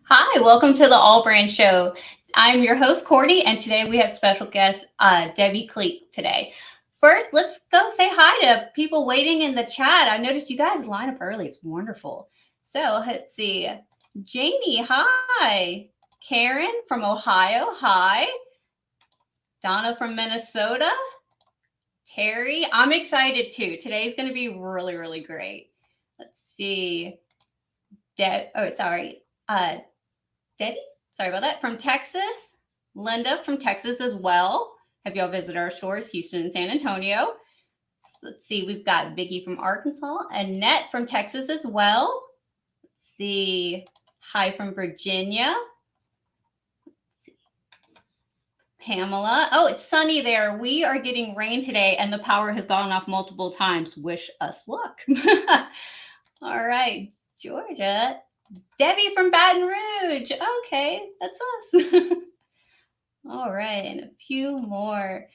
Hi, welcome to the All Brand Show. I'm your host, Courtney, and today we have special guest Debbie Cleek today. First, let's go say hi to people waiting in the chat. I noticed you guys line up early. It's wonderful. So let's see. Janie, hi. Karen from Ohio, hi. Donna from Minnesota. Terry, I'm excited too. Today's going to be really, really great. Let's see. Debbie, sorry about that, from Texas. Linda from Texas as well. Have y'all visited our stores, Houston and San Antonio? Let's see, we've got Vicky from Arkansas, Annette from Texas as well. Let's see, hi from Virginia. Pamela. Oh, it's sunny there. We are getting rain today and the power has gone off multiple times. Wish us luck. All right, Georgia. Debbie from Baton Rouge. Okay, that's us. All right, and a few more.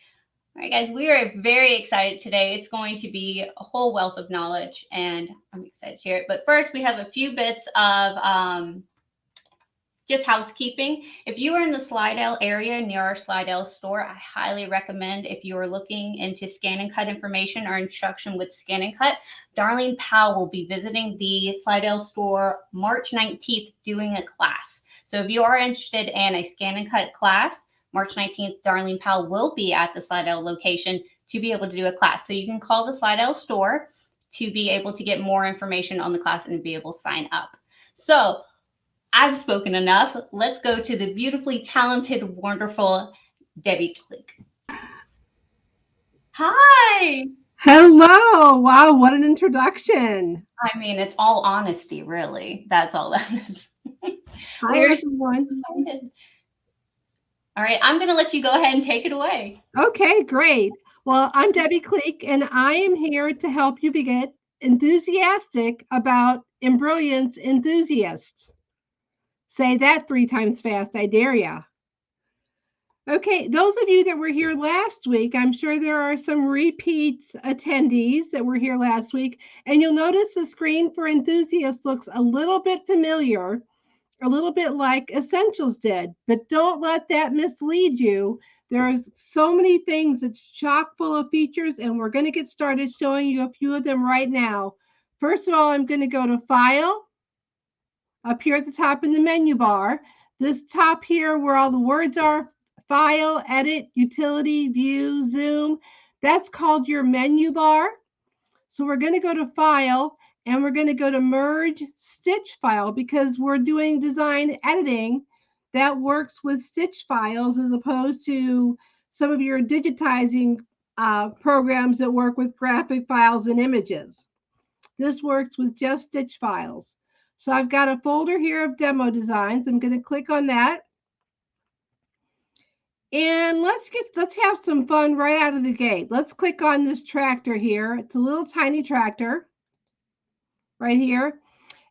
All right, guys, we are very excited today. It's going to be a whole wealth of knowledge, and I'm excited to share it. But first, we have a few bits of just housekeeping. If you are in the Slidell area near our Slidell store, I highly recommend, if you are looking into scan and cut information or instruction with scan and cut, Darlene Powell will be visiting the Slidell store March 19th doing a class. So if you are interested in a scan and cut class, March 19th, Darlene Powell will be at the Slidell location to be able to do a class. So you can call the Slidell store to be able to get more information on the class and be able to sign up. So I've spoken enough. Let's go to the beautifully talented, wonderful Debbie Cleek. Hi. Hello. Wow, what an introduction. I mean, it's all honesty, really. That's all that is. Hi, everyone. Excited. All right, I'm going to let you go ahead and take it away. Okay, great. Well, I'm Debbie Cleek, and I am here to help you get enthusiastic about Embrilliance enthusiasts. Say that 3 times fast, I dare ya. Okay, those of you that were here last week, I'm sure there are some repeat attendees that were here last week, and you'll notice the screen for enthusiasts looks a little bit familiar, a little bit like Essentials did, but don't let that mislead you. There's so many things. It's chock full of features, and we're going to get started showing you a few of them right now. First of all, I'm going to go to File, up here at the top in the menu bar. This top here where all the words are, File, Edit, Utility, View, Zoom, that's called your menu bar. So we're going to go to File, and we're going to go to Merge Stitch File because we're doing design editing that works with stitch files as opposed to some of your digitizing programs that work with graphic files and images. This works with just stitch files. So I've got a folder here of demo designs. I'm going to click on that. And let's have some fun right out of the gate. Let's click on this tractor here. It's a little tiny tractor right here.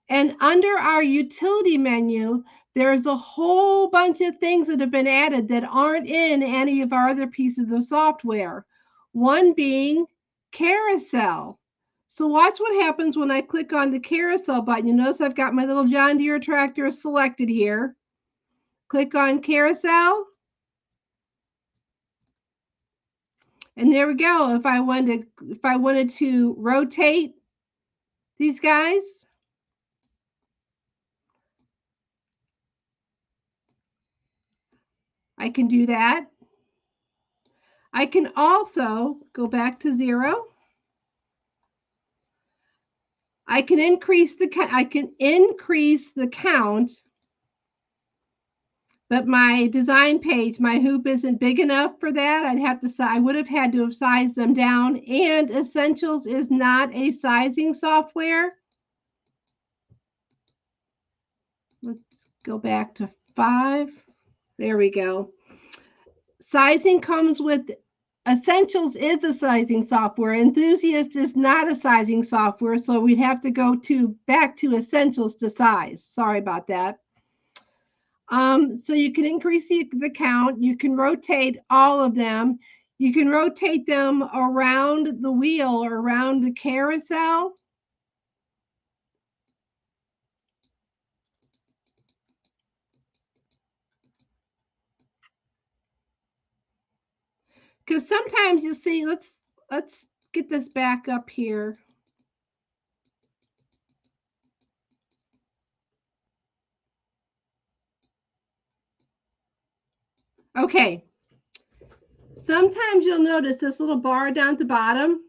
And under our utility menu, there's a whole bunch of things that have been added that aren't in any of our other pieces of software. One being carousel. So watch what happens when I click on the carousel button. You notice I've got my little John Deere tractor selected here. Click on carousel. And there we go. If I wanted to rotate these guys, I can do that. I can also go back to 0. I can increase the count, but my design page, my hoop isn't big enough for that. I would have had to have sized them down, and Essentials is not a sizing software. Let's go back to 5. There we go. Sizing comes with Essentials is a sizing software. Enthusiast is not a sizing software, so we'd have to go back to Essentials to size. Sorry about that. So you can increase the count. You can rotate all of them. You can rotate them around the wheel or around the carousel. Because sometimes you see, let's get this back up here. Okay. Sometimes you'll notice this little bar down at the bottom.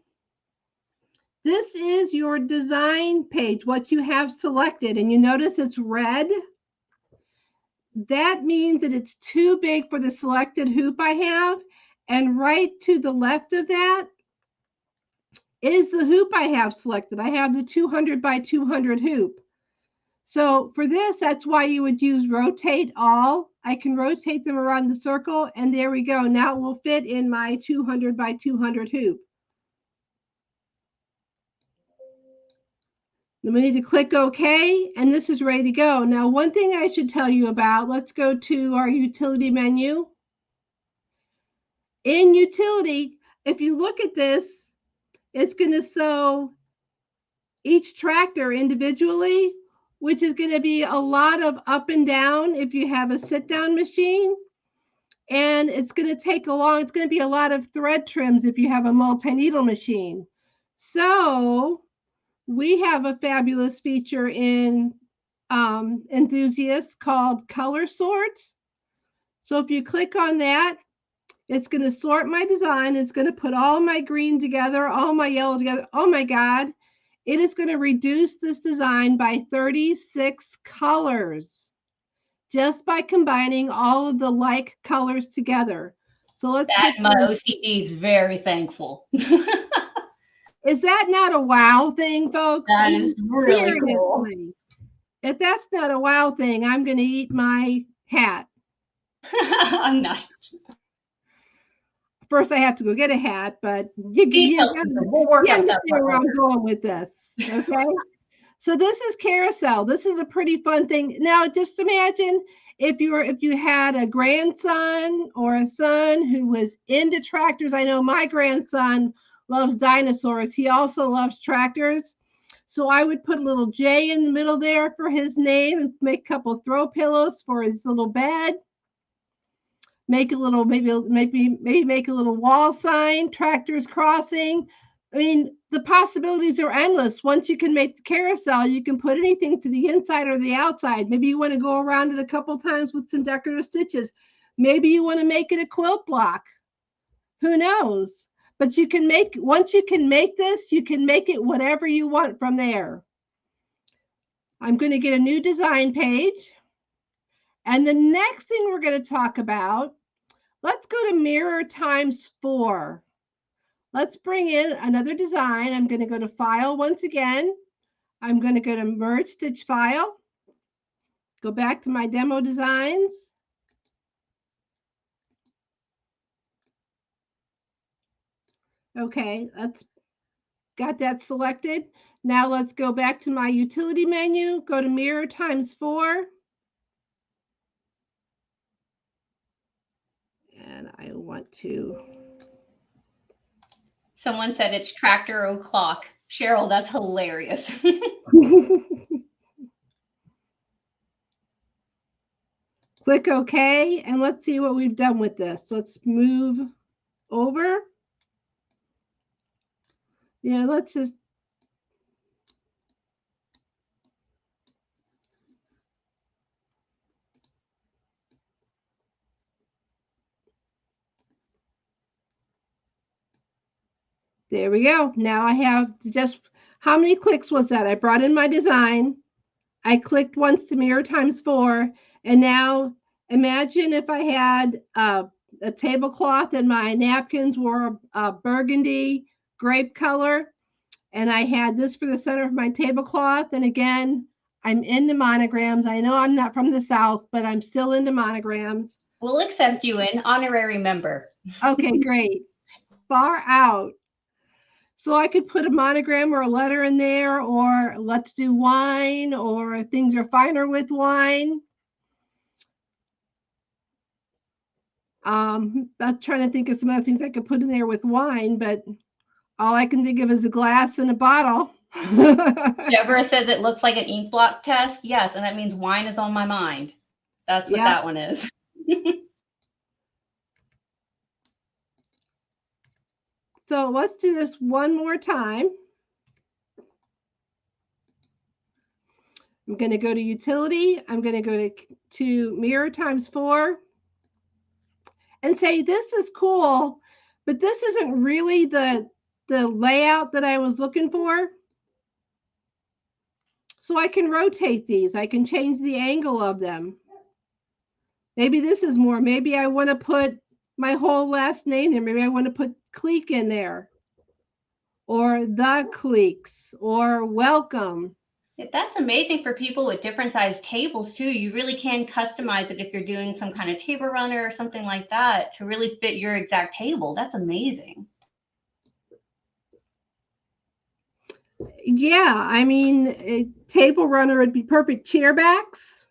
This is your design page, what you have selected, and you notice it's red. That means that it's too big for the selected hoop I have. And right to the left of that is the hoop I have selected. I have the 200 by 200 hoop. So for this, that's why you would use rotate all. I can rotate them around the circle, and there we go. Now it will fit in my 200 by 200 hoop. Then we need to click OK, and this is ready to go. Now, one thing I should tell you about, let's go to our utility menu. In utility, if you look at this, it's going to show each tractor individually, which is going to be a lot of up and down if you have a sit-down machine. And it's going to take it's going to be a lot of thread trims if you have a multi-needle machine. So we have a fabulous feature in Enthusiast called Color Sort. So if you click on that, it's going to sort my design. It's going to put all my green together, all my yellow together. Oh my God. It is going to reduce this design by 36 colors just by combining all of the like colors together. So let's get my OCD is very thankful. Is that not a wow thing, folks? That is really cool. If that's not a wow thing, I'm going to eat my hat. Nice. First, I have to go get a hat, but we'll work out where I'm going with this. Okay. So this is carousel. This is a pretty fun thing. Now, just imagine if you had a grandson or a son who was into tractors. I know my grandson loves dinosaurs. He also loves tractors. So I would put a little J in the middle there for his name and make a couple of throw pillows for his little bed. Make a little, maybe make a little wall sign, tractors crossing. I mean, the possibilities are endless. Once you can make the carousel, you can put anything to the inside or the outside. Maybe you want to go around it a couple times with some decorative stitches. Maybe you want to make it a quilt block. Who knows? But you can once you can make this, you can make it whatever you want from there. I'm going to get a new design page. And the next thing we're going to talk about, let's go to mirror times 4. Let's bring in another design. I'm going to go to File once again. I'm going to go to Merge Stitch File. Go back to my demo designs. Okay, got that selected. Now let's go back to my utility menu. Go to Mirror times 4. And I want to. Someone said it's tractor o'clock. Cheryl, that's hilarious. Click OK, and let's see what we've done with this. Let's move over. Yeah, let's just. There we go. Now I have just, how many clicks was that? I brought in my design. I clicked once to mirror times 4. And now imagine if I had a tablecloth and my napkins were a burgundy grape color. And I had this for the center of my tablecloth. And again, I'm into monograms. I know I'm not from the South, but I'm still into monograms. We'll accept you in, honorary member. Okay, great. Far out. So I could put a monogram or a letter in there, or let's do wine, or things are finer with wine. I'm trying to think of some other things I could put in there with wine, but all I can think of is a glass and a bottle. Deborah says it looks like an ink blot test. Yes, and that means wine is on my mind. That's what that one is. So let's do this one more time. I'm going to go to utility. I'm going to go to mirror times 4 and say, this is cool, but this isn't really the layout that I was looking for. So I can rotate these. I can change the angle of them. Maybe this is more. Maybe I want to put my whole last name there. Maybe I want to put Cleek in there, or the Cleeks, or welcome. That's amazing for people with different size tables too. You really can customize it if you're doing some kind of table runner or something like that to really fit your exact table. That's amazing. Yeah, I mean, a table runner would be perfect. Chair backs.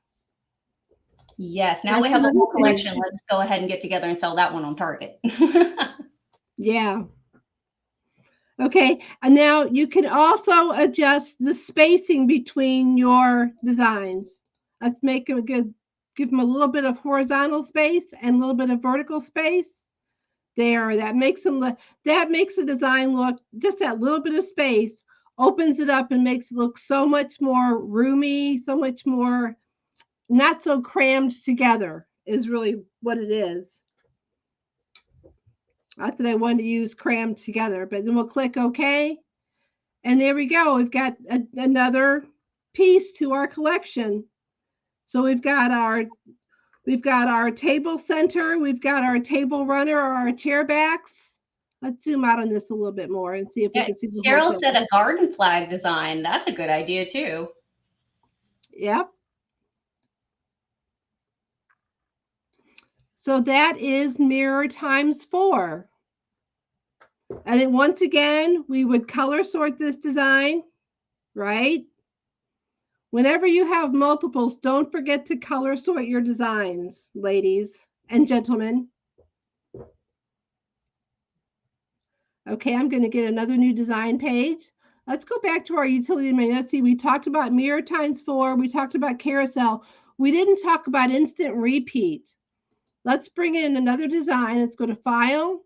Yes, now we have a whole collection. Let's go ahead and get together and sell that one on Target. Yeah. Okay, and now you can also adjust the spacing between your designs. Let's make a good, give them a little bit of horizontal space and a little bit of vertical space. There, that makes the design look, just that little bit of space opens it up and makes it look so much more roomy, so much more not so crammed together is really what it is. Not that I wanted to use crammed together, but then we'll click OK. And there we go. We've got another piece to our collection. So we've got our table center, we've got our table runner, or our chair backs. Let's zoom out on this a little bit more and see if we can see the whole Cheryl thing. said a garden flag design. That's a good idea too. Yep. So that is mirror times 4. And then once again, we would color sort this design, right? Whenever you have multiples, don't forget to color sort your designs, ladies and gentlemen. Okay, I'm going to get another new design page. Let's go back to our utility menu. Let's see, we talked about mirror times 4. We talked about carousel. We didn't talk about instant repeat. Let's bring in another design. Let's go to File,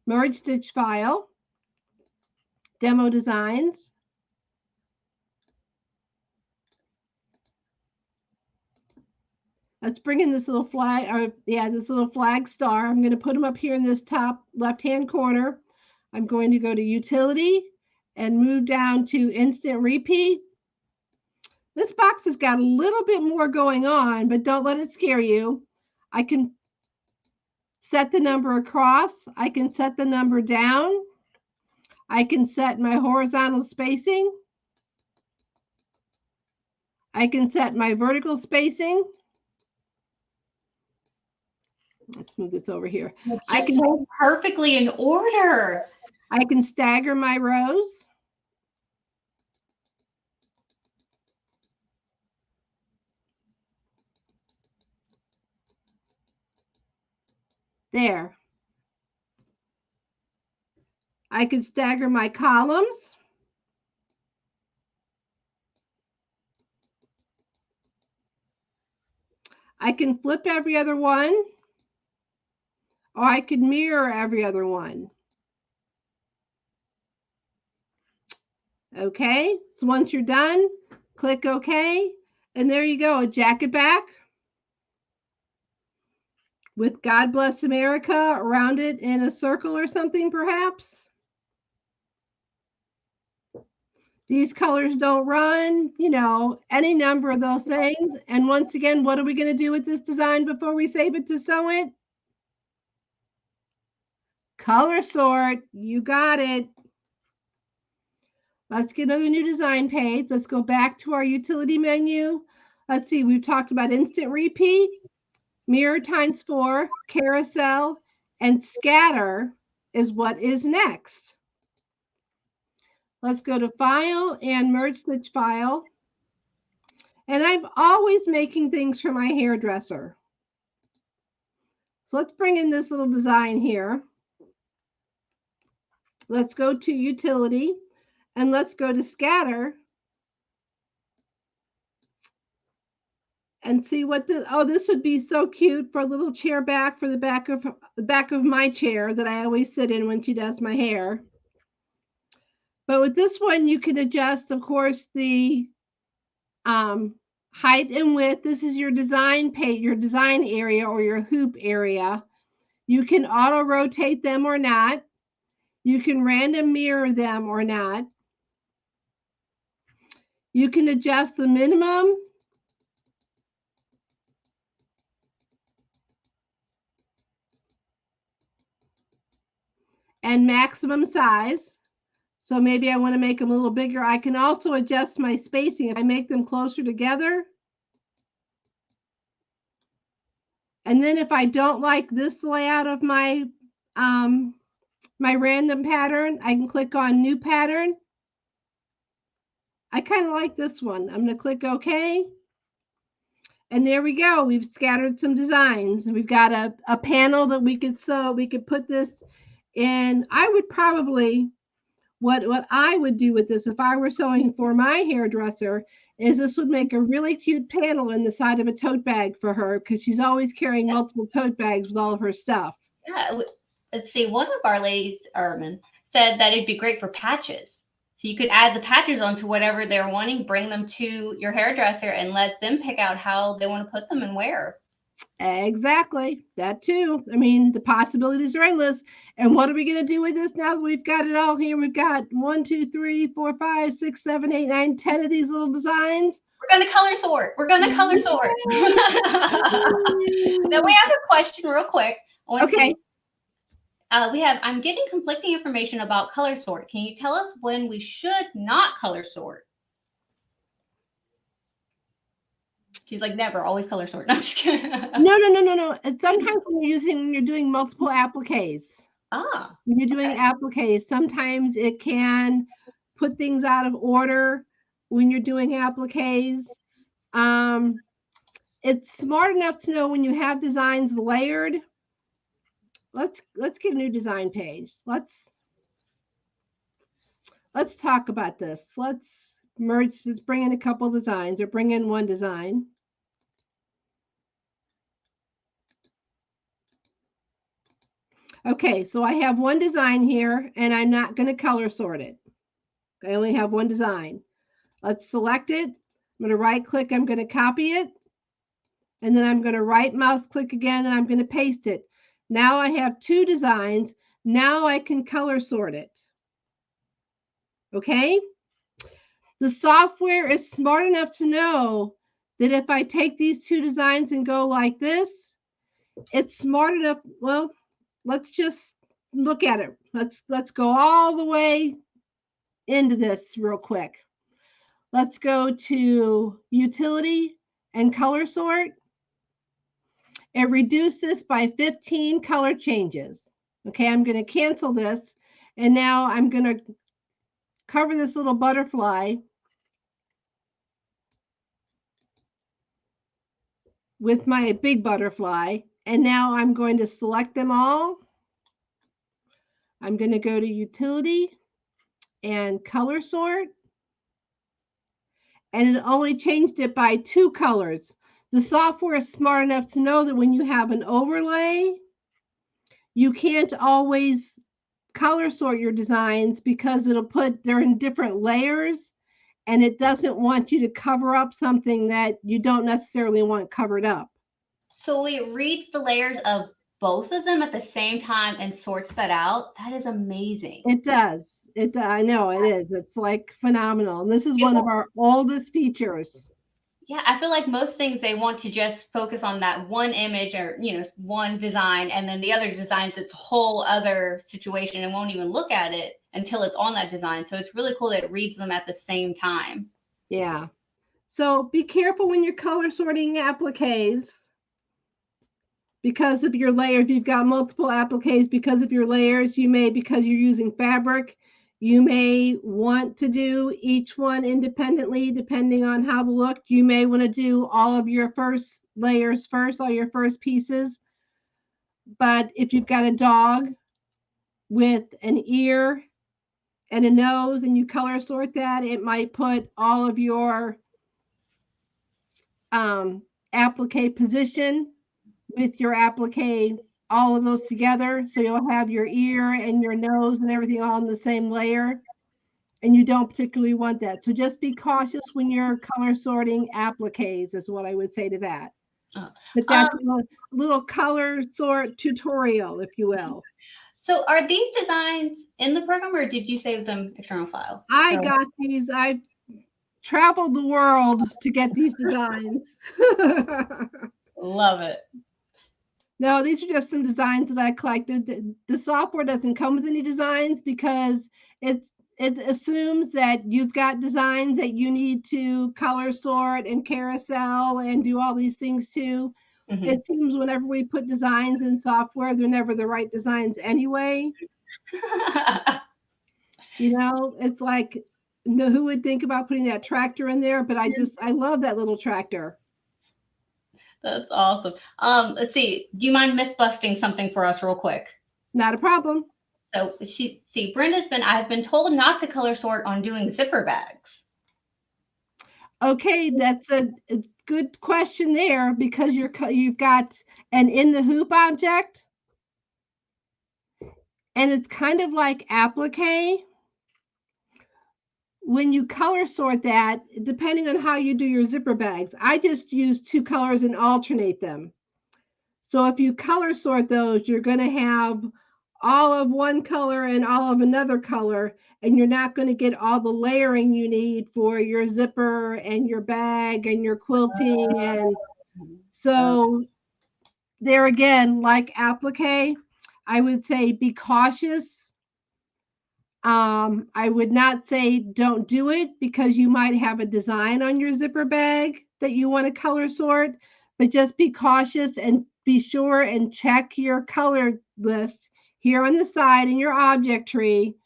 Merge Stitch File, Demo Designs. Let's bring in this little flag, or this little flag star. I'm going to put them up here in this top left-hand corner. I'm going to go to Utility and move down to Instant Repeat. This box has got a little bit more going on, but don't let it scare you. I can set the number across. I can set the number down. I can set my horizontal spacing. I can set my vertical spacing. Let's move this over here. I can hold perfectly in order. I can stagger my rows. There. I could stagger my columns. I can flip every other one, or I could mirror every other one. Okay, so once you're done, click OK, and there you go, a jacket back with God Bless America around it in a circle or something, perhaps. These colors don't run, you know, any number of those things. And once again, what are we going to do with this design before we save it to sew it? Color sort. You got it. Let's get another new design page. Let's go back to our utility menu. Let's see, we've talked about instant repeat, mirror times 4, carousel, and scatter is what is next. Let's go to File and Merge Stitch File. And I'm always making things for my hairdresser. So let's bring in this little design here. Let's go to Utility, and let's go to Scatter. and see what the, oh, this would be so cute for a little chair back for the back of my chair that I always sit in when she does my hair. But with this one, you can adjust, of course, the height and width. This is your design your design area or your hoop area. You can auto rotate them or not. You can random mirror them or not. You can adjust the minimum and maximum size. So maybe I want to make them a little bigger. I can also adjust my spacing. If I make them closer together. And then if I don't like this layout of my my random pattern, I can click on new pattern. I kind of like this one. I'm going to click OK. And there we go. We've scattered some designs. We've got a panel that we could sew. We could put this in. I would probably, what I would do with this if I were sewing for my hairdresser is this would make a really cute panel in the side of a tote bag for her because she's always carrying multiple tote bags with all of her stuff. Yeah. Let's see. One of our ladies, Ermin, said that it'd be great for patches. So you could add the patches onto whatever they're wanting, bring them to your hairdresser and let them pick out how they want to put them and where. Exactly. That too. I mean, the possibilities are endless. And what are we going to do with this now that we've got it all here? We've got 1, 2, 3, 4, 5, 6, 7, 8, 9, 10 of these little designs. We're going to color sort. We're going to color sort. Now we have a question real quick. Okay. I'm getting conflicting information about color sort. Can you tell us when we should not color sort? She's like, never, always color sort. No, I'm just kidding. No. Sometimes when you're doing multiple appliques. When you're doing appliques, sometimes it can put things out of order when you're doing appliques. It's smart enough to know when you have designs layered. Let's get a new design page. Let's talk about this. Let's merge. Let's bring in a couple designs or bring in one design. Okay, so I have one design here and I'm not going to color sort it. I only have one design. Let's select it. I'm going to right click. I'm going to copy it. And then I'm going to right mouse click again and I'm going to paste it. Now I have two designs. Now I can color sort it. Okay? The software is smart enough to know that if I take these two designs and go like this, it's smart enough. Well, let's just look at it. Let's go all the way into this real quick. Let's go to utility and color sort. It reduces by 15 color changes. Okay, I'm going to cancel this. And now I'm going to cover this little butterfly with my big butterfly. And now I'm going to select them all. I'm going to go to utility and color sort. And it only changed it by 2 colors. The software is smart enough to know that when you have an overlay, you can't always color sort your designs because they're in different layers and it doesn't want you to cover up something that you don't necessarily want covered up. So it reads the layers of both of them at the same time and sorts that out. That is amazing. It does. I know it is. It's like phenomenal. And this is one of our oldest features. Yeah, I feel like most things they want to just focus on that one image or, one design, and then the other designs, it's a whole other situation and won't even look at it until it's on that design. So it's really cool that it reads them at the same time. Yeah. So be careful when you're color sorting appliques because of your layers. If you've got multiple appliques, because of your layers, because you're using fabric, you may want to do each one independently, depending on how they look. You may want to do all of your first layers first, all your first pieces. But if you've got a dog with an ear and a nose and you color sort that, it might put all of your applique position with your applique, all of those together. So you'll have your ear and your nose and everything all in the same layer. And you don't particularly want that. So just be cautious when you're color sorting appliques is what I would say to that. Oh. But that's a little color sort tutorial, if you will. So are these designs in the program or did you save them external file? I got these. I've traveled the world to get these designs. Love it. No, these are just some designs that I collected. The software doesn't come with any designs because it assumes that you've got designs that you need to color sort and carousel and do all these things too. Mm-hmm. It seems whenever we put designs in software, they're never the right designs anyway. You know, it's like, who would think about putting that tractor in there? But I love that little tractor. That's awesome. Let's see. Do you mind myth busting something for us real quick? Not a problem. So I've been told not to color sort on doing zipper bags. Okay, that's a good question there because you've got an in the hoop object, and it's kind of like applique. When you color sort that, depending on how you do your zipper bags, I just use 2 colors and alternate them. So if you color sort those, you're going to have all of one color and all of another color, and you're not going to get all the layering you need for your zipper and your bag and your quilting. And so there again, like applique, I would say be cautious. I would not say don't do it because you might have a design on your zipper bag that you want to color sort, but just be cautious and be sure and check your color list here on the side in your object tree.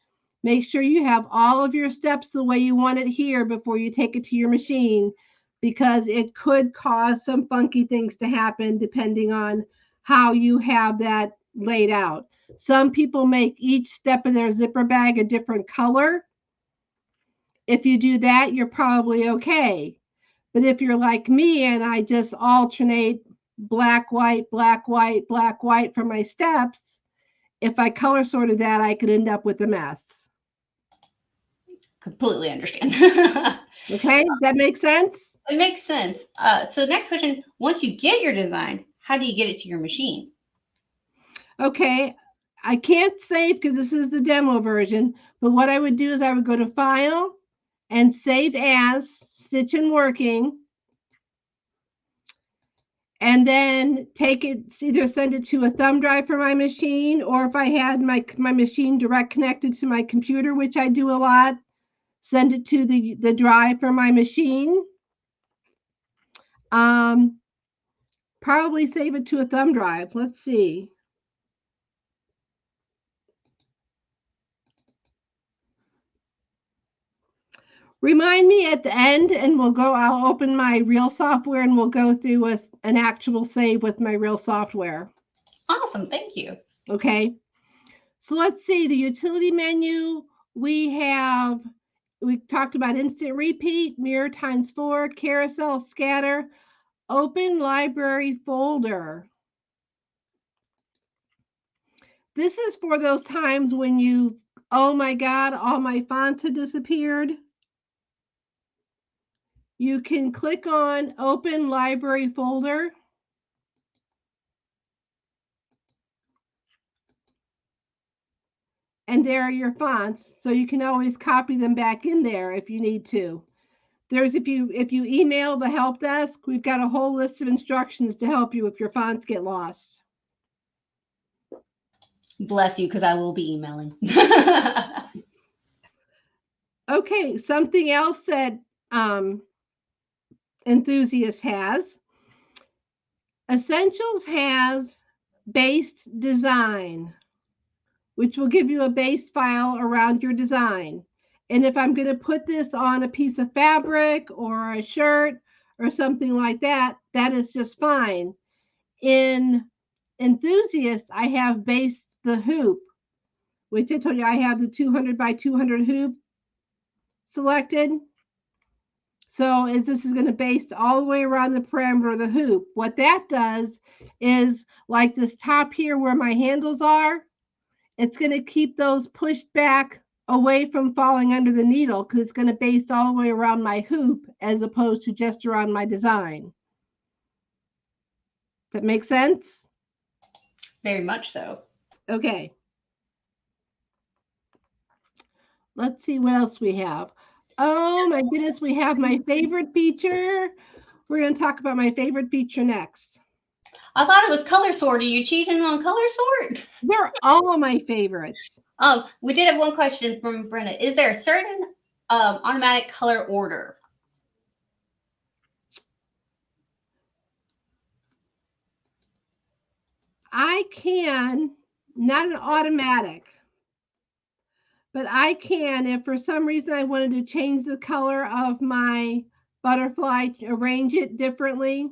Make sure you have all of your steps the way you want it here before you take it to your machine, because it could cause some funky things to happen depending on how you have that laid out. Some people make each step of their zipper bag a different color. If you do that, you're probably okay. But if you're like me and I just alternate black, white, black, white, black, white for my steps, if I color sorted that, I could end up with a mess. Completely understand. Okay, does that make sense? It makes sense. So the next question, once you get your design, how do you get it to your machine? Okay, I can't save because this is the demo version, but what I would do is I would go to File and Save As, Stitch and Working, and then take it, either send it to a thumb drive for my machine, or if I had my machine direct connected to my computer, which I do a lot, send it to the drive for my machine. Probably save it to a thumb drive. Let's see. Remind me at the end and I'll open my real software and we'll go through with an actual save with my real software. Awesome, thank you. Okay, so let's see the utility menu. We talked about instant repeat, mirror ×4, carousel, scatter, open library folder. This is for those times when oh my God, all my fonts have disappeared. You can click on Open Library Folder. And there are your fonts, so you can always copy them back in there if you need to. If you email the help desk, we've got a whole list of instructions to help you if your fonts get lost. Bless you, because I will be emailing. Okay, something else that Enthusiast has. Essentials has based design, which will give you a base file around your design. And if I'm going to put this on a piece of fabric or a shirt or something like that, that is just fine. In Enthusiast, I have based the hoop, which I told you I have the 200 by 200 hoop selected. So this is going to baste all the way around the perimeter of the hoop. What that does is, like this top here where my handles are, it's going to keep those pushed back away from falling under the needle, because it's going to baste all the way around my hoop as opposed to just around my design. Does that make sense? Very much so. Okay. Let's see what else we have. Oh my goodness, we have my favorite feature. We're going to talk about my favorite feature next. I thought it was color sort. Are you cheating on color sort? They're all my favorites. We did have one question from Brenda. Is there a certain automatic color order? I can, not an automatic, but I can, if for some reason I wanted to change the color of my butterfly, arrange it differently,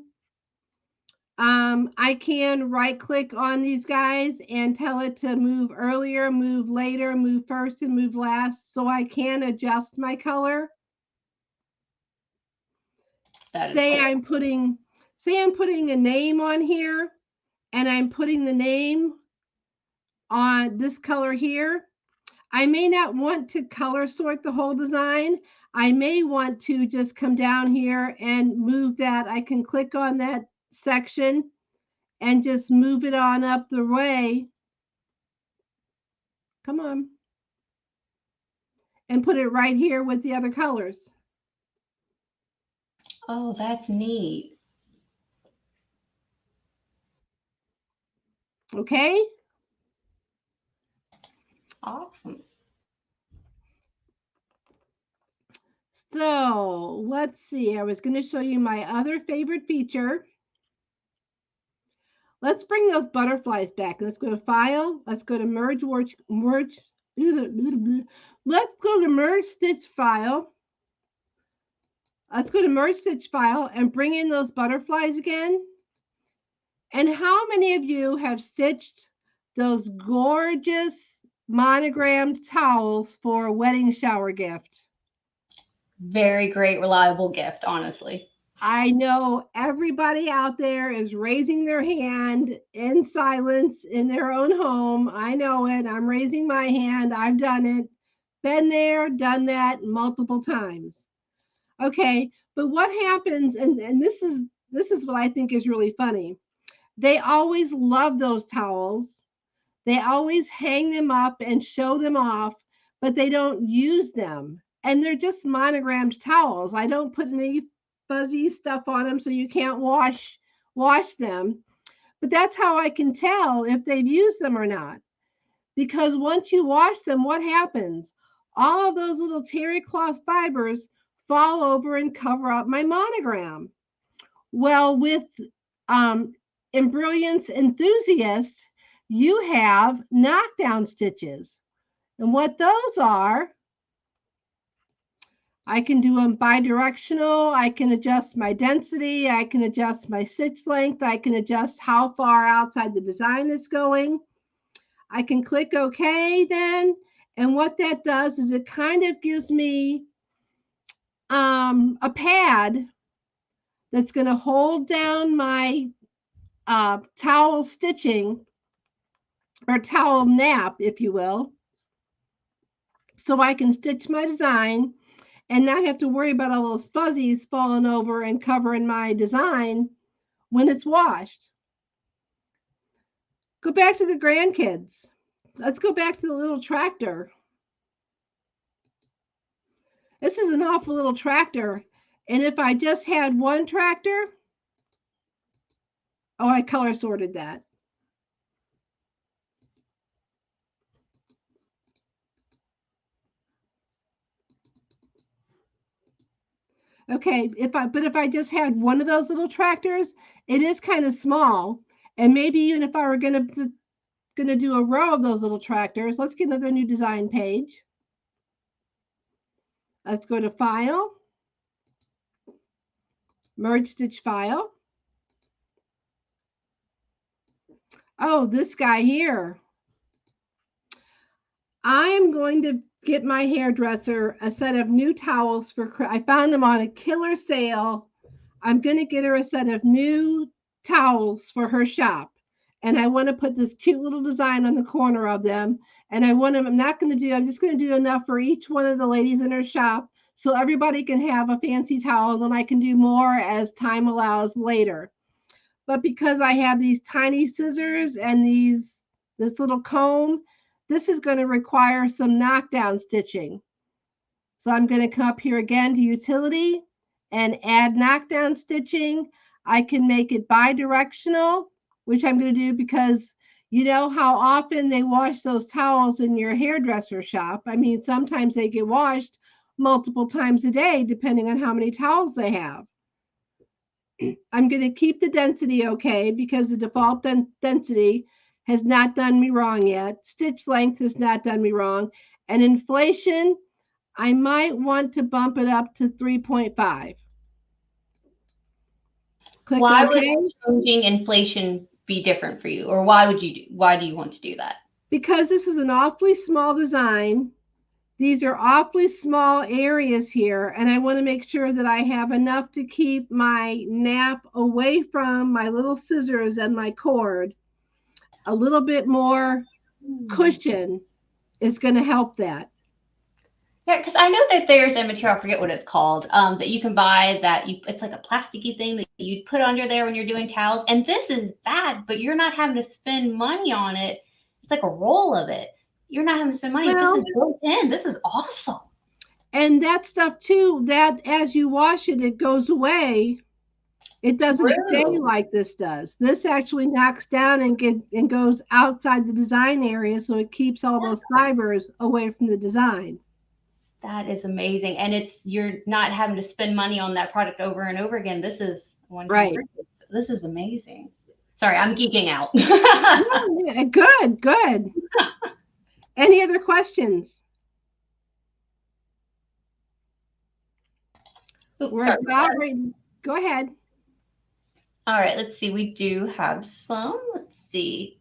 I can right click on these guys and tell it to move earlier, move later, move first, and move last, so I can adjust my color. Say I'm putting a name on here, and I'm putting the name on this color here. I may not want to color sort the whole design. I may want to just come down here and move that. I can click on that section and just move it on up the way. Come on. And put it right here with the other colors. Oh, that's neat. Okay. Awesome. So let's see. I was going to show you my other favorite feature. Let's bring those butterflies back. Let's go to File. Let's go to Merge. Let's go to Merge Stitch File. Let's go to Merge Stitch File and bring in those butterflies again. And how many of you have stitched those gorgeous monogrammed towels for a wedding shower gift? Very great, reliable gift, honestly. I know everybody out there is raising their hand in silence in their own home. I know it. I'm raising my hand. I've done it. Been there, done that multiple times. Okay, but what happens, and this is what I think is really funny. They always love those towels. They always hang them up and show them off, but they don't use them. And they're just monogrammed towels. I don't put any fuzzy stuff on them so you can't wash them. But that's how I can tell if they've used them or not. Because once you wash them, what happens? All of those little terry cloth fibers fall over and cover up my monogram. Well, with Embrilliance Enthusiast, you have knockdown stitches. And what those are, I can do them bi-directional. I can adjust my density. I can adjust my stitch length. I can adjust how far outside the design it's going. I can click OK then. And what that does is it kind of gives me a pad that's going to hold down my towel stitching, or towel nap, if you will, so I can stitch my design and not have to worry about all those fuzzies falling over and covering my design when it's washed. Go back to the grandkids. Let's go back to the little tractor. This is an awful little tractor. And if I just had one tractor, oh, I color sorted that. Okay, if I just had one of those little tractors, it is kind of small. And maybe even if I were gonna do a row of those little tractors, let's get another new design page. Let's go to File, Merge Stitch File. Oh, this guy here. I'm going to get my hairdresser a set of new towels I found them on a killer sale. I'm going to get her a set of new towels for her shop. And I want to put this cute little design on the corner of them. And I'm just going to do enough for each one of the ladies in her shop so everybody can have a fancy towel. Then I can do more as time allows later. But because I have these tiny scissors and this little comb, this is going to require some knockdown stitching. So I'm going to come up here again to utility and add knockdown stitching. I can make it bi-directional, which I'm going to do because you know how often they wash those towels in your hairdresser shop. I mean, sometimes they get washed multiple times a day, depending on how many towels they have. I'm going to keep the density okay because the default density has not done me wrong yet. Stitch length has not done me wrong. And inflation, I might want to bump it up to 3.5. Click why OK. would changing inflation be different for you? Or why do you want to do that? Because this is an awfully small design. These are awfully small areas here, and I want to make sure that I have enough to keep my nap away from my little scissors and my cord. A little bit more cushion is going to help that. Yeah, because I know that there's a material, I forget what it's called, that you can buy it's like a plasticky thing that you put under there when you're doing towels. And this is that, but you're not having to spend money on it. It's like a roll of it. You're not having to spend money. This is built in. This is awesome. And that stuff too, that as you wash it, it goes away. It doesn't stay like this does. This actually knocks down and goes outside the design area, so it keeps all those fibers away from the design. That is amazing. And you're not having to spend money on that product over and over again. This is right. This is amazing. Sorry, I'm geeking out. Yeah, good. Any other questions? We're about ready. Go ahead. All right, let's see. We do have some. Let's see.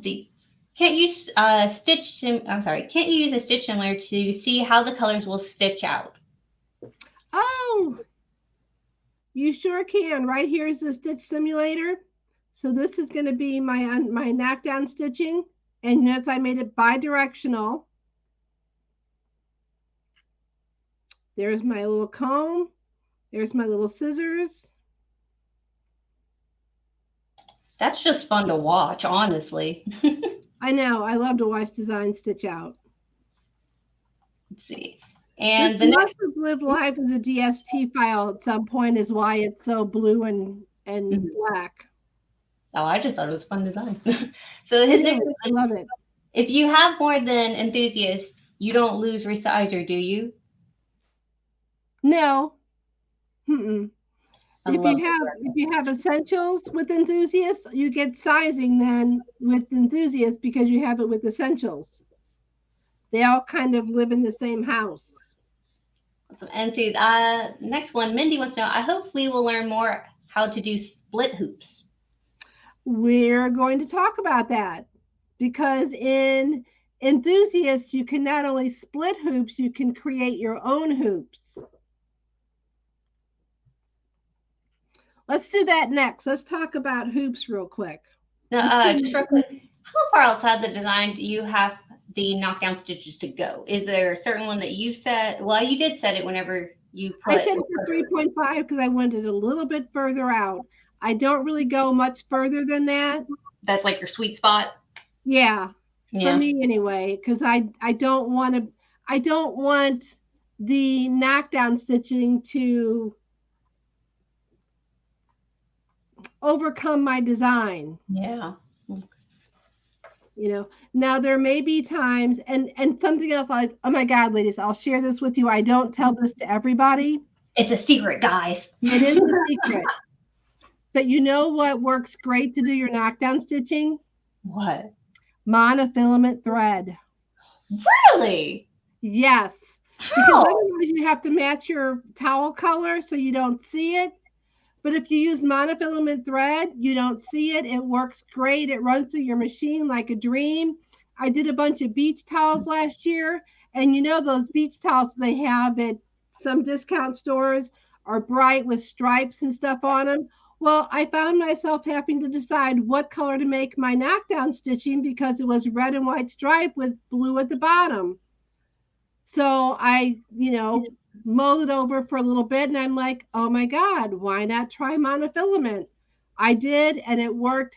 Can't you use a stitch simulator to see how the colors will stitch out? Oh, you sure can. Right here is the stitch simulator. So this is going to be my knockdown stitching. And notice I made it bi-directional. There's my little comb. There's my little scissors. That's just fun to watch, honestly. I know. I love to watch design stitch out. Let's see. And this must have lived live as a DST file at some point is why it's so blue and black. Oh, I just thought it was fun design. So his next one, I love it. If you have more than enthusiasts, you don't lose resizer, do you? No. If you have essentials with enthusiasts, you get sizing then with enthusiasts because you have it with essentials. They all kind of live in the same house. And see, next one, Mindy wants to know, I hope we will learn more how to do split hoops. We're going to talk about that because in enthusiasts, you can not only split hoops, you can create your own hoops. Let's do that next. Let's talk about hoops real quick. Now, just real quick, how far outside the design do you have the knockdown stitches to go? Is there a certain one that you set? Well, you did set it whenever you put. I set it for 3.5 because I wanted it a little bit further out. I don't really go much further than that. That's like your sweet spot? Yeah. For me anyway, because I don't want the knockdown stitching to overcome my design. Yeah. You know, now there may be times and something else like, oh my God, ladies, I'll share this with you. I don't tell this to everybody. It's a secret, guys. It is a secret. But you know what works great to do your knockdown stitching? What? Monofilament thread. Really? Yes. How? Because otherwise you have to match your towel color so you don't see it. But if you use monofilament thread, you don't see it. It works great. It runs through your machine like a dream. I did a bunch of beach towels last year, and you know those beach towels they have at some discount stores are bright with stripes and stuff on them. Well, I found myself having to decide what color to make my knockdown stitching because it was red and white stripe with blue at the bottom. So I, mulled it over for a little bit and I'm like, oh my God, why not try monofilament? I did, and it worked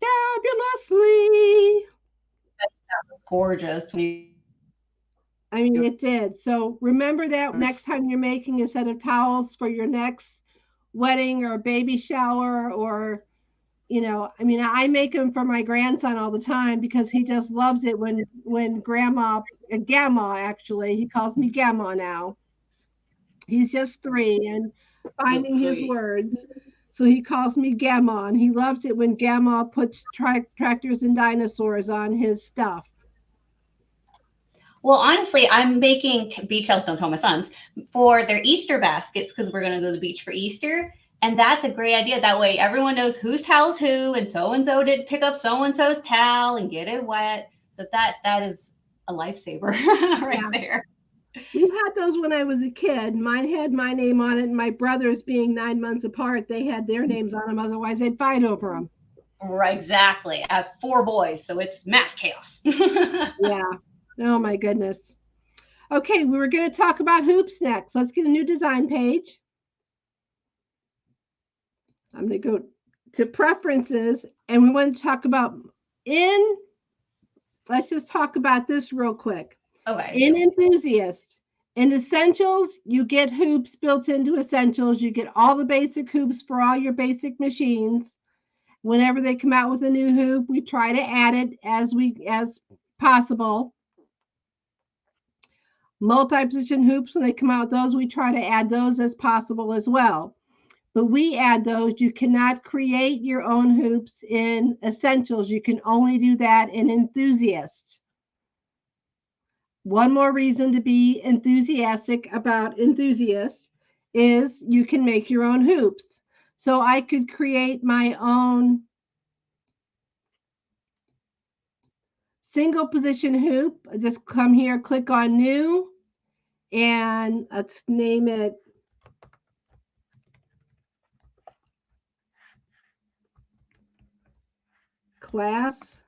fabulously. Gorgeous. I mean, it did. So remember that next time you're making a set of towels for your next wedding or baby shower, or, I make them for my grandson all the time because he just loves it when Gamma, actually, he calls me Gamma now. He's just 3 and finding his words. So he calls me Gamma, and he loves it when Gamma puts tractors and dinosaurs on his stuff. Well, honestly, I'm making beach towels, don't tell my sons, for their Easter baskets because we're going to go to the beach for Easter. And that's a great idea. That way everyone knows whose towel's who, and so did pick up so-and-so's towel and get it wet. So that is a lifesaver right there. We've had those when I was a kid. Mine had my name on it, and my brothers, being 9 months apart, they had their names on them. Otherwise, they'd fight over them. Right, exactly. I have 4 boys, so it's mass chaos. Yeah. Oh, my goodness. Okay, we were going to talk about hoops next. Let's get a new design page. I'm going to go to preferences, and we want to talk about let's just talk about this real quick. Okay. In Enthusiast, in Essentials, you get hoops built into Essentials. You get all the basic hoops for all your basic machines. Whenever they come out with a new hoop, we try to add it as possible. Multi-position hoops, when they come out with those, we try to add those as possible as well. But we add those. You cannot create your own hoops in Essentials. You can only do that in Enthusiast. One more reason to be enthusiastic about Enthusiast is you can make your own hoops. So I could create my own single position hoop. Just come here, click on new, and let's name it class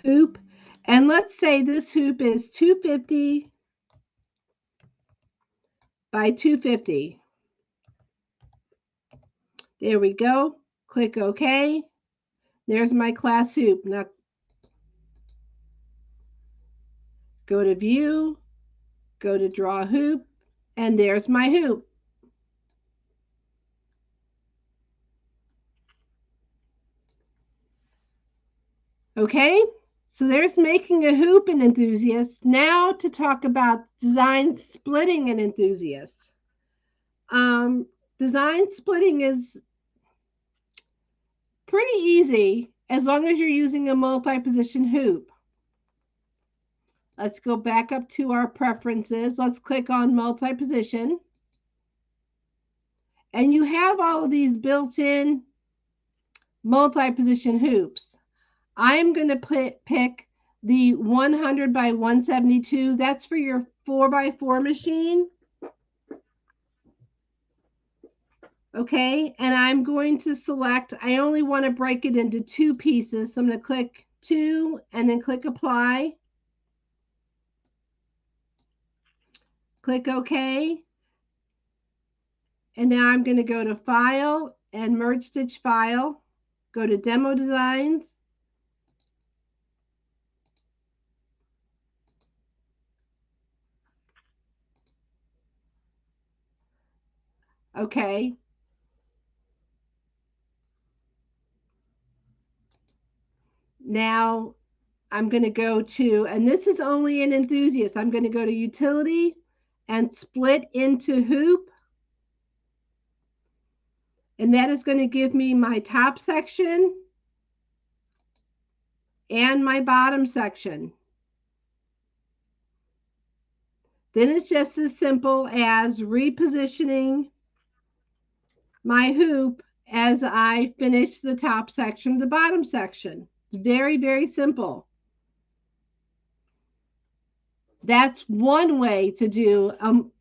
hoop. And let's say this hoop is 250 by 250. There we go. Click OK. There's my class hoop. Now go to view, go to draw hoop, and there's my hoop. Okay, so there's making a hoop in Enthusiast. Now to talk about design splitting in Enthusiast. Design splitting is pretty easy as long as you're using a multi-position hoop. Let's go back up to our preferences. Let's click on multi-position. And you have all of these built-in multi-position hoops. I'm going to pick the 100 by 172. That's for your 4x4 machine. Okay, and I'm going to select, I only want to break it into 2 pieces. So I'm going to click 2 and then click apply. Click OK. And now I'm going to go to File and Merge Stitch File. Go to Demo Designs. Okay. Now I'm going to go to, and this is only an Enthusiast, I'm going to go to Utility and Split into Hoop. And that is going to give me my top section and my bottom section. Then it's just as simple as repositioning my hoop as I finish the top section, the bottom section. It's very, very simple. That's one way to do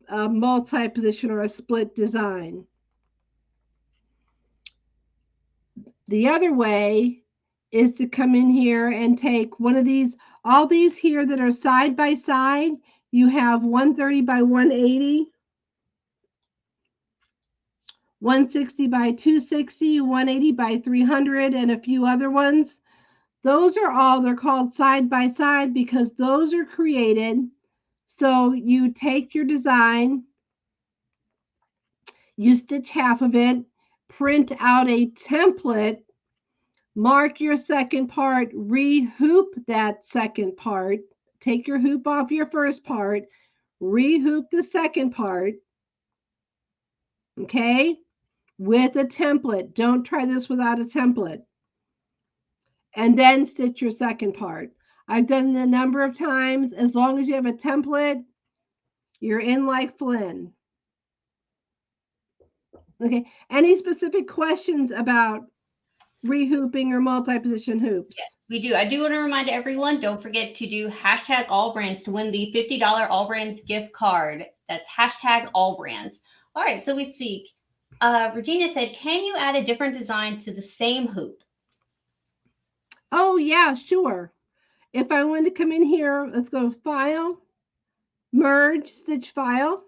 a multi-position or a split design. The other way is to come in here and take one of these, all these here that are side by side. You have 130 by 180, 160 by 260, 180 by 300, and a few other ones. Those are all, they're called side by side because those are created. So you take your design, you stitch half of it, print out a template, mark your second part, re-hoop that second part, take your hoop off your first part, re-hoop the second part, okay, with a template. Don't try this without a template. And then stitch your second part. I've done it a number of times. As long as you have a template, you're in like Flynn. Okay, any specific questions about rehooping or multi-position hoops? Yes, we do. I do want to remind everyone, don't forget to do hashtag AllBrands to win the $50 AllBrands gift card. That's hashtag AllBrands. All right, so we see. Regina said, can you add a different design to the same hoop? Oh, yeah, sure. If I want to come in here, let's go File, Merge, Stitch File,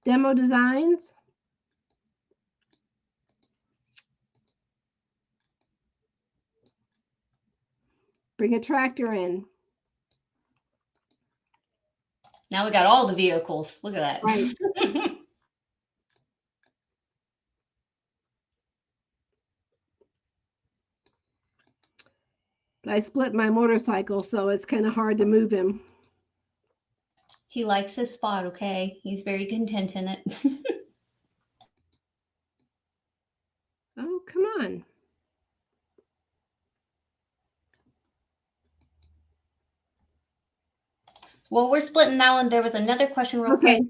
Demo Designs. Bring a tractor in. Now we got all the vehicles. Look at that. Right. But I split my motorcycle, so it's kind of hard to move him. He likes his spot, okay? He's very content in it. Oh, come on. Well, we're splitting that one. There was another question real quick.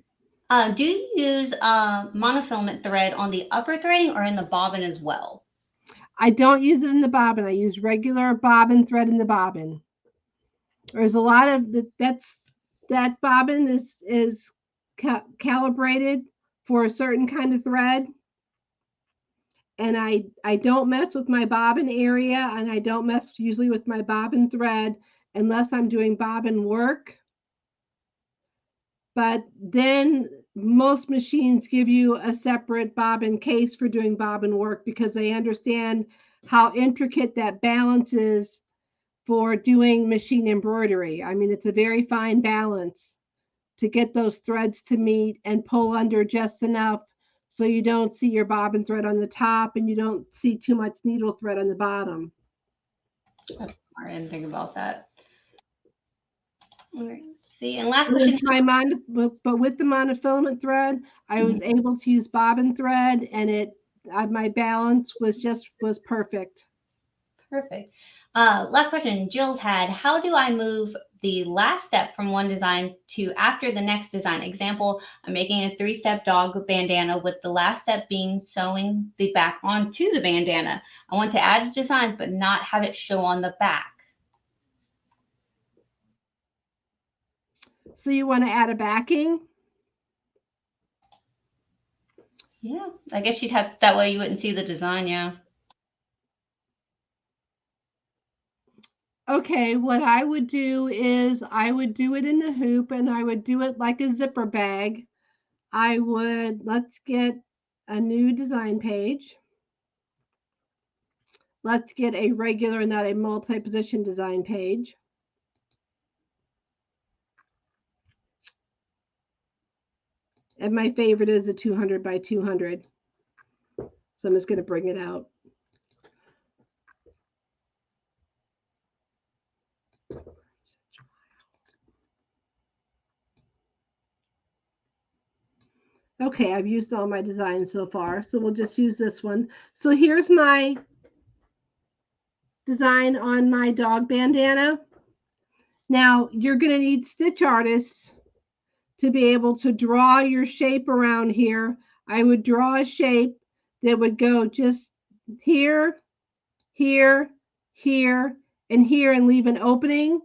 Do you use monofilament thread on the upper threading or in the bobbin as well? I don't use it in the bobbin. I use regular bobbin thread in the bobbin. There's a lot of that bobbin is calibrated for a certain kind of thread. And I don't mess with my bobbin area, and I don't mess usually with my bobbin thread unless I'm doing bobbin work. But then most machines give you a separate bobbin case for doing bobbin work because they understand how intricate that balance is for doing machine embroidery. I mean, it's a very fine balance to get those threads to meet and pull under just enough so you don't see your bobbin thread on the top and you don't see too much needle thread on the bottom. I didn't think about that. All right. See, and last question. But with the monofilament thread, I was able to use bobbin thread, and my balance was perfect. Perfect. Last question Jill's had. How do I move the last step from one design to after the next design? Example, I'm making a 3-step dog bandana with the last step being sewing the back onto the bandana. I want to add a design, but not have it show on the back. So you want to add a backing? Yeah, I guess you'd have, that way you wouldn't see the design, yeah. Okay, what I would do is I would do it in the hoop and I would do it like a zipper bag. Let's get a new design page. Let's get a regular, not a multi-position design page. And my favorite is a 200 by 200. So I'm just going to bring it out. Okay, I've used all my designs so far, so we'll just use this one. So here's my design on my dog bandana. Now, you're going to need stitch artists to be able to draw your shape around here. I would draw a shape that would go just here, here, here, and here, and leave an opening.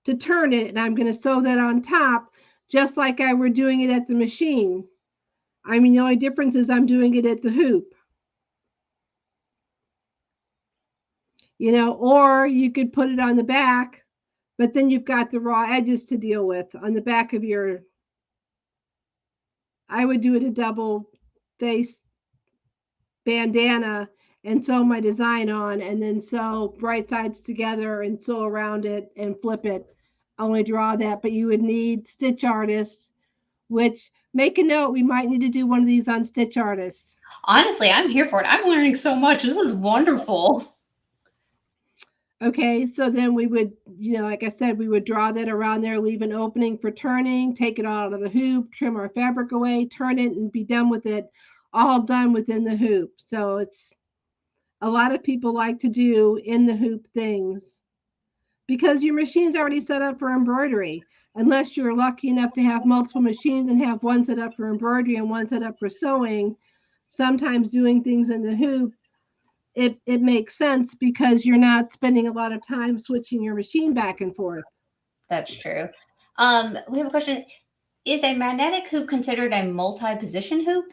to turn it, and I'm going to sew that on top just like I were doing it at the machine. I mean, the only difference is I'm doing it at the hoop. You know, or you could put it on the back, but then you've got the raw edges to deal with on the back of your, I would do it a double face bandana and sew my design on, and then sew right sides together and sew around it and flip it. Only draw that, but you would need stitch artists, which, make a note, we might need to do one of these on stitch artists. Honestly, I'm here for it. I'm learning so much. This is wonderful. Okay, so then we would, you know, like I said, we would draw that around there, leave an opening for turning, take it out of the hoop, trim our fabric away, turn it, and be done with it, all done within the hoop. So it's a lot of people like to do in the hoop things because your machine's already set up for embroidery. Unless you're lucky enough to have multiple machines and have one set up for embroidery and one set up for sewing, sometimes doing things in the hoop, it makes sense because you're not spending a lot of time switching your machine back and forth. That's true. We have a question. Is a magnetic hoop considered a multi-position hoop?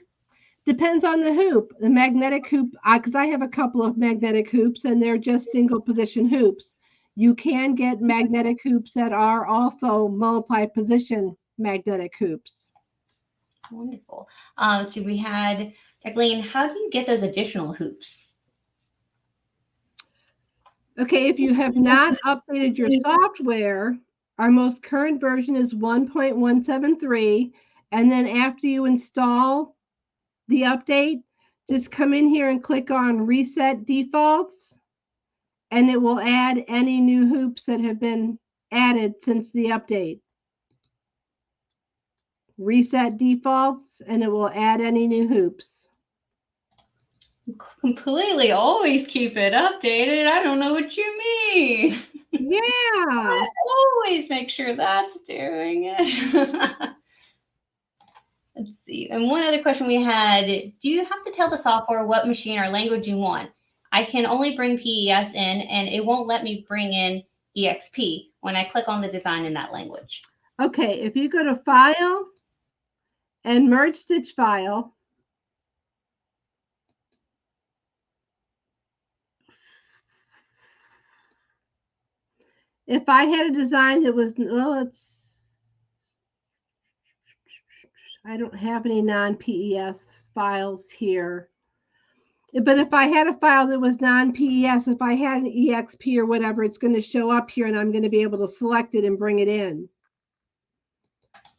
Depends on the hoop. The magnetic hoop, because I have a couple of magnetic hoops and they're just single position hoops. You can get magnetic hoops that are also multi-position magnetic hoops. Wonderful. So we had, Jacqueline, how do you get those additional hoops? Okay, if you have not updated your software, our most current version is 1.173. And then after you install the update, just come in here and click on Reset Defaults, and it will add any new hoops that have been added since the update. Reset Defaults, and it will add any new hoops. Completely always keep it updated. I don't know what you mean. Yeah. I always make sure that's doing it. Let's see. And one other question we had, do you have to tell the software what machine or language you want? I can only bring PES in, and it won't let me bring in EXP when I click on the design in that language. Okay, if you go to File and Merge Stitch File, if I had a design that was, well, I don't have any non-PES files here. But if I had a file that was non-PES, if I had an EXP or whatever, it's going to show up here and I'm going to be able to select it and bring it in.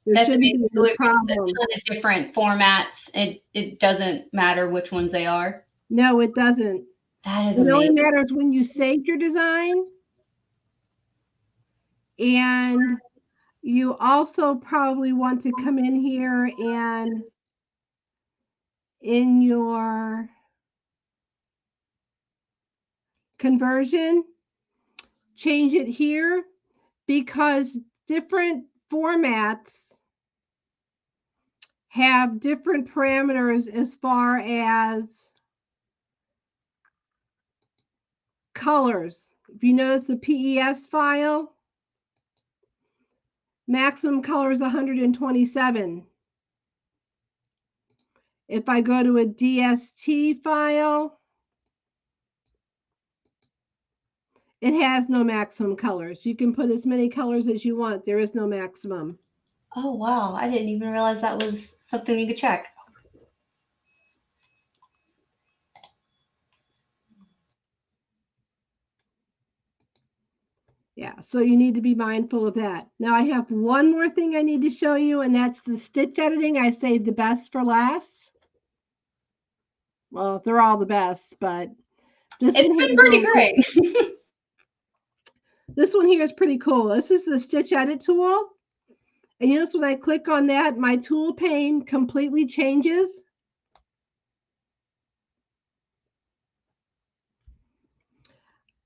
There shouldn't be a problem. Different formats. It doesn't matter which ones they are. No, it doesn't. That is amazing. It only matters when you saved your design. And you also probably want to come in here and in your conversion, change it here, because different formats have different parameters as far as colors. If you notice the PES file, maximum color is 127. If I go to a DST file, it has no maximum colors. You can put as many colors as you want. There is no maximum. Oh, wow. I didn't even realize that was something you could check. Yeah, so you need to be mindful of that. Now I have one more thing I need to show you, and that's the stitch editing. I saved the best for last. Well, they're all the best, but this it's been pretty great. Cool. This one here is pretty cool. This is the stitch edit tool. And you notice when I click on that, my tool pane completely changes.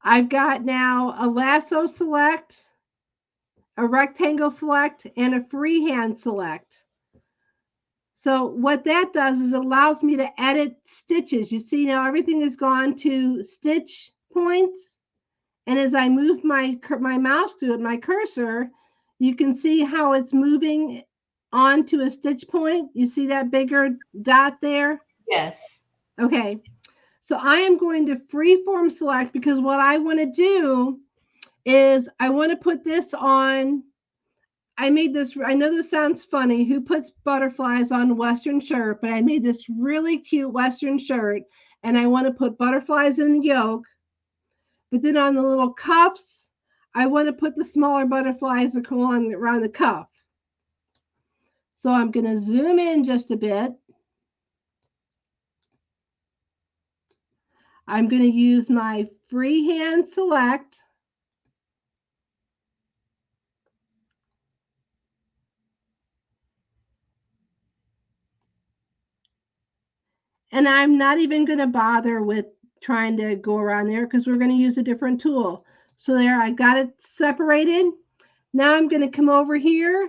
I've got now a lasso select, a rectangle select, and a freehand select. So what that does is it allows me to edit stitches. You see now everything has gone to stitch points, And as I move my mouse to it, my cursor, you can see how it's moving onto a stitch point. You see that bigger dot there? Yes. Okay. So I am going to freeform select because what I want to do is I want to put this on. I made this, I know this sounds funny. Who puts butterflies on a Western shirt? But I made this really cute Western shirt and I want to put butterflies in the yoke. But then on the little cuffs, I want to put the smaller butterflies that go on around the cuff. So I'm going to zoom in just a bit. I'm going to use my freehand select. And I'm not even going to bother with trying to go around there because we're going to use a different tool. So there, I got it separated. Now I'm going to come over here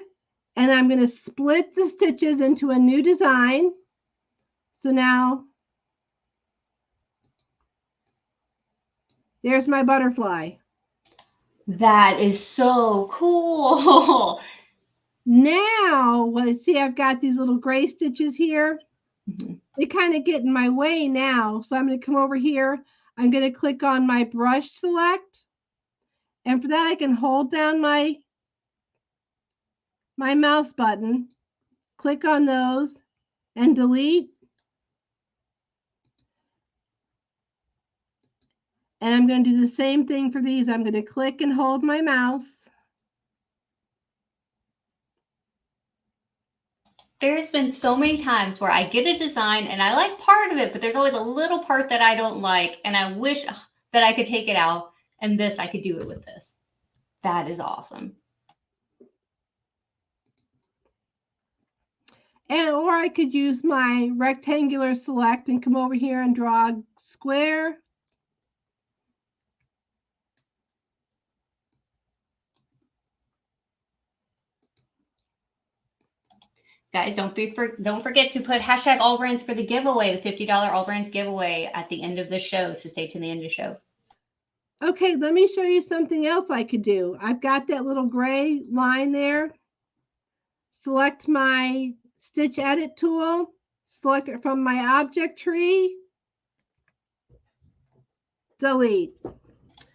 and I'm going to split the stitches into a new design. So now there's my butterfly. That is so cool. Now, see, I've got these little gray stitches here. Mm-hmm. They kind of get in my way now. So I'm going to come over here. I'm going to click on my brush select. And for that, I can hold down my mouse button, click on those, and delete. And I'm going to do the same thing for these. I'm going to click and hold my mouse. There's been so many times where I get a design and I like part of it, but there's always a little part that I don't like. And I wish that I could take it out. And this, I could do it with this. That is awesome. And or I could use my rectangular select and come over here and draw a square. Guys, don't forget to put hashtag AllBrands for the giveaway, the $50 AllBrands giveaway at the end of the show. So stay to the end of the show. Okay, let me show you something else I could do. I've got that little gray line there. Select my stitch edit tool. Select it from my object tree. Delete.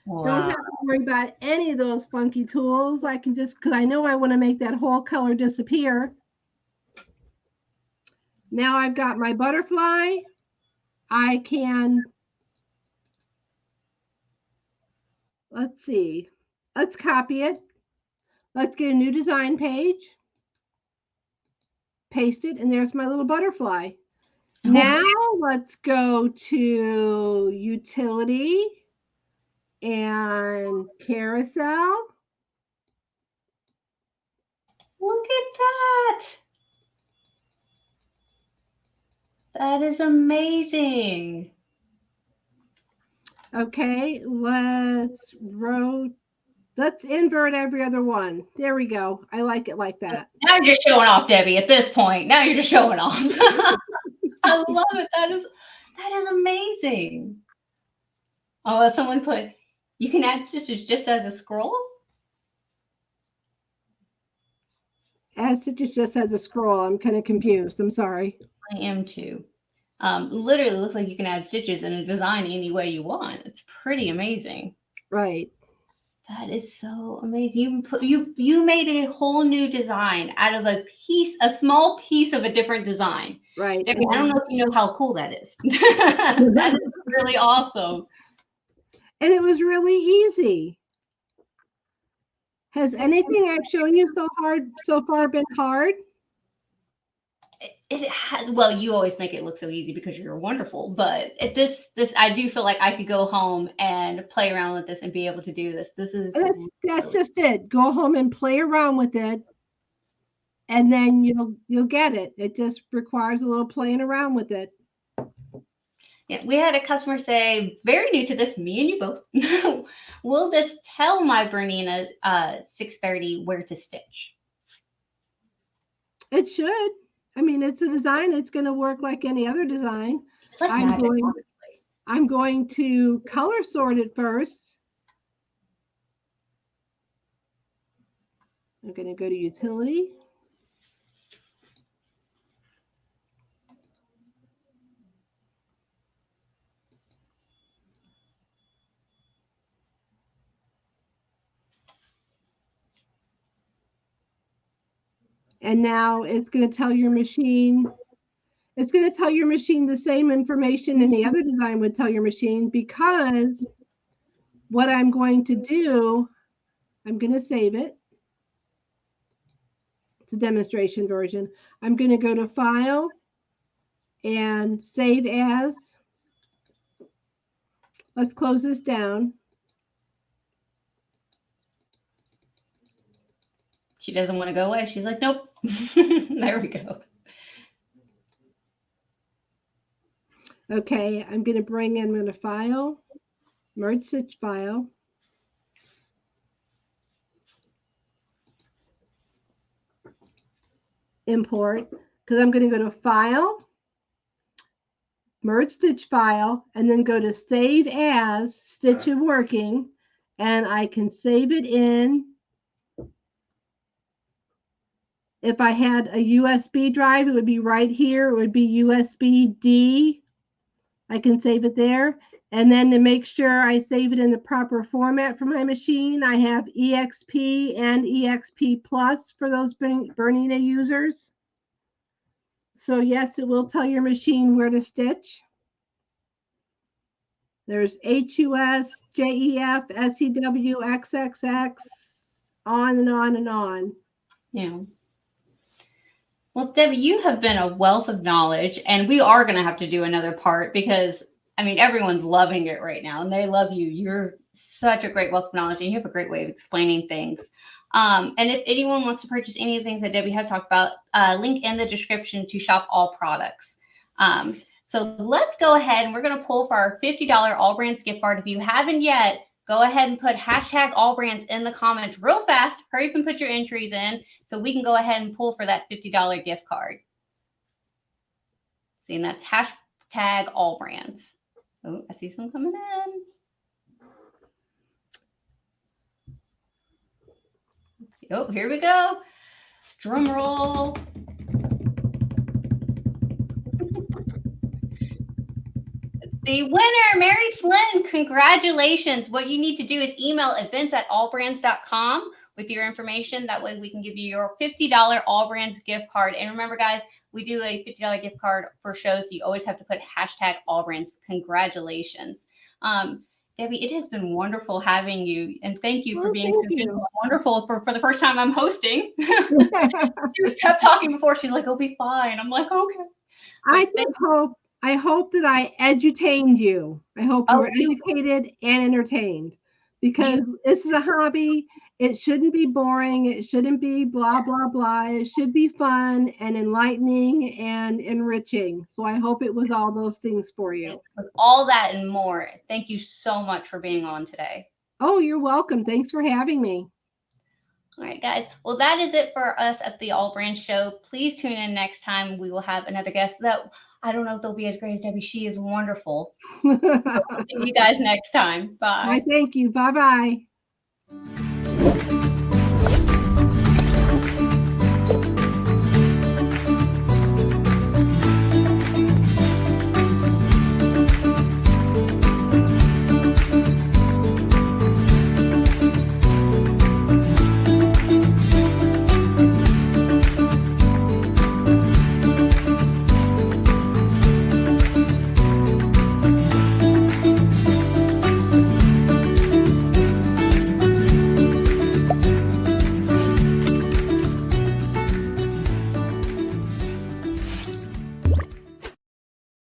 Wow. Don't have to worry about any of those funky tools. I can just, because I know I want to make that whole color disappear. Now I've got my butterfly. I can, let's see, let's copy it. Let's get a new design page. Paste it, and there's my little butterfly. Oh. Now let's go to utility and carousel. Look at that. That is amazing. Okay, let's invert every other one. There we go. I like it like that. Now you're just showing off, Debbie, at this point. Now you're just showing off. I love it. That is amazing. Oh, someone put, you can add stitches just as a scroll? Add stitches just as a scroll. I'm kind of confused. I'm sorry. I am too. Literally looks like you can add stitches in a design any way you want. It's pretty amazing. Right. That is so amazing. You made a whole new design out of a small piece of a different design. Right. I don't know if you know how cool that is. That is really awesome. And it was really easy. Has anything I've shown you so far been hard? It has. Well, you always make it look so easy because you're wonderful. But this I do feel like I could go home and play around with this and be able to do this. That's just it. Go home and play around with it, and then you'll get it. It just requires a little playing around with it. Yeah, we had a customer say, very new to this, me and you both. Will this tell my Bernina 630 where to stitch? It should. I mean, it's a design. It's going to work like any other design. It's like I'm going to color sort it first. I'm going to go to utility. And now it's going to tell your machine, the same information any other design would tell your machine, because what I'm going to do, I'm going to save it. It's a demonstration version. I'm going to go to File and Save As. Let's close this down. She doesn't want to go away. She's like, nope. There we go. Okay, I'm going to File, Merge Stitch File. Import, because I'm going to go to File, Merge Stitch File, and then go to Save As, Stitch and Working, and I can save it in. If I had a USB drive, it would be right here. It would be USB D. I can save it there. And then to make sure I save it in the proper format for my machine, I have EXP and EXP Plus for those Bernina users. So yes, it will tell your machine where to stitch. There's HUS, JEF, SEW, XXX, on and on and on. Yeah. Well, Debbie, you have been a wealth of knowledge, and we are going to have to do another part because, I mean, everyone's loving it right now, and they love you. You're such a great wealth of knowledge, and you have a great way of explaining things. And if anyone wants to purchase any of the things that Debbie has talked about, link in the description to shop all products. So let's go ahead, and we're going to pull for our $50 AllBrands gift card. If you haven't yet, go ahead and put hashtag AllBrands in the comments real fast. Hurry up and put your entries in so we can go ahead and pull for that $50 gift card. See, and that's hashtag AllBrands. Oh, I see some coming in. Let's see. Oh, here we go. Drum roll. The winner, Mary Flynn, congratulations. What you need to do is email events@allbrands.com with your information. That way we can give you your $50 AllBrands gift card. And remember, guys, we do a $50 gift card for shows. So you always have to put hashtag AllBrands. Congratulations. Debbie, it has been wonderful having you. And thank you for being so wonderful for the first time I'm hosting. She was kept talking before. She's like, "I'll be fine." I'm like, okay. I hope that I edutained you. I hope you were educated and entertained, because this is a hobby. It shouldn't be boring. It shouldn't be blah, blah, blah. It should be fun and enlightening and enriching. So I hope it was all those things for you. All that and more. Thank you so much for being on today. Oh, you're welcome. Thanks for having me. All right, guys. Well, that is it for us at the AllBrands Show. Please tune in next time. We will have another guest that I don't know if they'll be as great as Debbie. She is wonderful. See you guys next time. Bye. Thank you. Bye-bye.